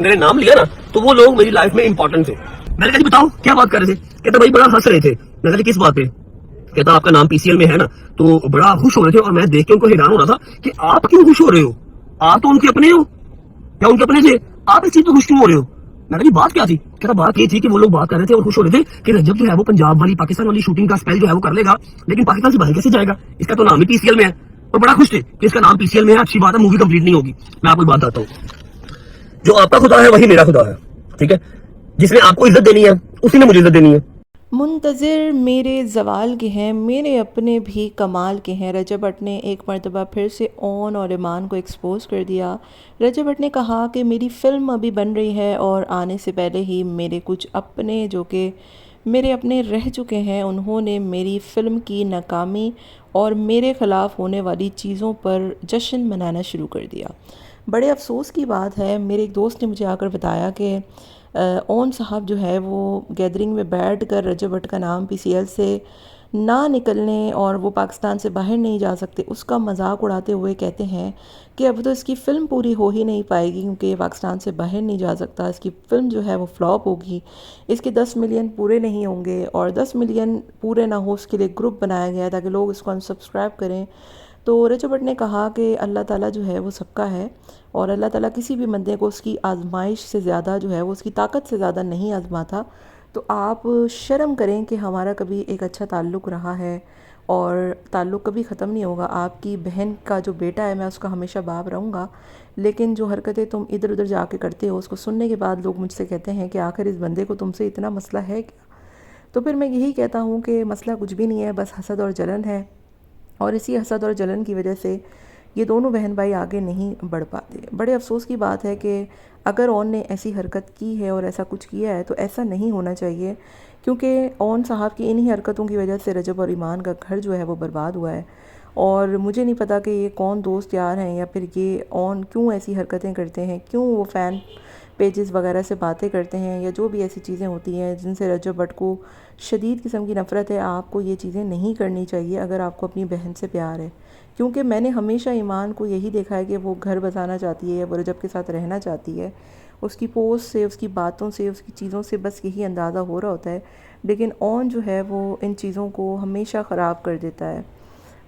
میرے نام لیا نا تو وہ لوگ میری لائف میں امپورٹنٹ تھے. میں نے کہا جی بتاؤ کیا بات کر رہے تھے؟ کہتا بھائی بڑا ہنس رہے تھے. میں نے کہا کس بات پہ؟ کہتا آپ کا نام PCL میں ہے نا تو بڑا خوش ہو رہے تھے, اور میں دیکھ کے ان کو حیران ہو رہا تھا کہ آپ کیوں خوش ہو رہے ہو؟ آپ تو ان کے اپنے ہو, کیا ان کے اپنے تھے؟ آپ اس چیز پہ خوش کیوں ہو رہے ہو؟ میں نے کہا بات کیا تھی؟ کہتا بات یہ تھی کہ وہ لوگ بات کر رہے تھے اور خوش ہو رہے تھے کہ رجب جو ہے وہ پنجاب والی پاکستان والی شوٹنگ کا اسپیل جو ہے وہ کر لے گا, لیکن پاکستان سے باہر کیسے جائے گا؟ اس کا تو نام ہی PCL میں ہے. اور بڑا خوش تھے کہ اس کا نام PCL میں ہے, اچھی بات ہے, مووی کمپلیٹ نہیں ہوگی. میں آپ کو بات بتاتا ہوں, جو آپ کا خدا ہے وہی میرا خدا ہے, ٹھیک ہے؟ جس نے آپ کو عزت دینی ہے اسی نے مجھے عزت دینی ہے. منتظر میرے زوال کے ہیں, میرے اپنے بھی کمال کے ہیں. رجب بٹ نے ایک مرتبہ پھر سے اون اور ایمان کو ایکسپوز کر دیا. رجب بٹ نے کہا کہ میری فلم ابھی بن رہی ہے اور آنے سے پہلے ہی میرے کچھ اپنے جو کہ میرے اپنے رہ چکے ہیں, انہوں نے میری فلم کی ناکامی اور میرے خلاف ہونے والی چیزوں پر جشن منانا شروع کر دیا. بڑے افسوس کی بات ہے, میرے ایک دوست نے مجھے آ کر بتایا کہ اون صاحب جو ہے وہ گیدرنگ میں بیٹھ کر رجب بٹ کا نام PCL سے نہ نکلنے اور وہ پاکستان سے باہر نہیں جا سکتے اس کا مذاق اڑاتے ہوئے کہتے ہیں کہ اب تو اس کی فلم پوری ہو ہی نہیں پائے گی کیونکہ یہ پاکستان سے باہر نہیں جا سکتا, اس کی فلم جو ہے وہ فلاپ ہوگی, اس کے 10 ملین پورے نہیں ہوں گے, اور 10 ملین پورے نہ ہو اس کے لیے گروپ بنایا گیا ہے تاکہ لوگ اس کو انسبسکرائب کریں. تو رجب بٹ نے کہا کہ اللہ تعالیٰ جو ہے وہ سب کا ہے, اور اللہ تعالیٰ کسی بھی بندے کو اس کی آزمائش سے زیادہ جو ہے وہ اس کی طاقت سے زیادہ نہیں آزماتا. تو آپ شرم کریں کہ ہمارا کبھی ایک اچھا تعلق رہا ہے اور تعلق کبھی ختم نہیں ہوگا. آپ کی بہن کا جو بیٹا ہے میں اس کا ہمیشہ باپ رہوں گا, لیکن جو حرکتیں تم ادھر ادھر جا کے کرتے ہو اس کو سننے کے بعد لوگ مجھ سے کہتے ہیں کہ آخر اس بندے کو تم سے اتنا مسئلہ ہے کیا؟ تو پھر میں یہی کہتا ہوں کہ مسئلہ کچھ بھی نہیں ہے, بس حسد اور جلن ہے, اور اسی حسد اور جلن کی وجہ سے یہ دونوں بہن بھائی آگے نہیں بڑھ پاتے. بڑے افسوس کی بات ہے کہ اگر اون نے ایسی حرکت کی ہے اور ایسا کچھ کیا ہے تو ایسا نہیں ہونا چاہیے, کیونکہ اون صاحب کی انہی حرکتوں کی وجہ سے رجب اور ایمان کا گھر جو ہے وہ برباد ہوا ہے. اور مجھے نہیں پتا کہ یہ کون دوست یار ہیں, یا پھر یہ اون کیوں ایسی حرکتیں کرتے ہیں, کیوں وہ فین پیجز وغیرہ سے باتیں کرتے ہیں, یا جو بھی ایسی چیزیں ہوتی ہیں جن سے رجب بٹ کو شدید قسم کی نفرت ہے. آپ کو یہ چیزیں نہیں کرنی چاہیے اگر آپ کو اپنی بہن سے پیار ہے, کیونکہ میں نے ہمیشہ ایمان کو یہی دیکھا ہے کہ وہ گھر بسانا چاہتی ہے, وہ رجب کے ساتھ رہنا چاہتی ہے. اس کی پوسٹ سے, اس کی باتوں سے, اس کی چیزوں سے بس یہی اندازہ ہو رہا ہوتا ہے, لیکن اون جو ہے وہ ان چیزوں کو ہمیشہ خراب کر دیتا ہے.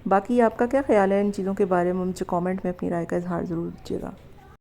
باقی آپ کا کیا خیال ہے ان چیزوں کے بارے میں؟ مجھے کامنٹ میں اپنی رائے کا اظہار ضرور دیجیے گا.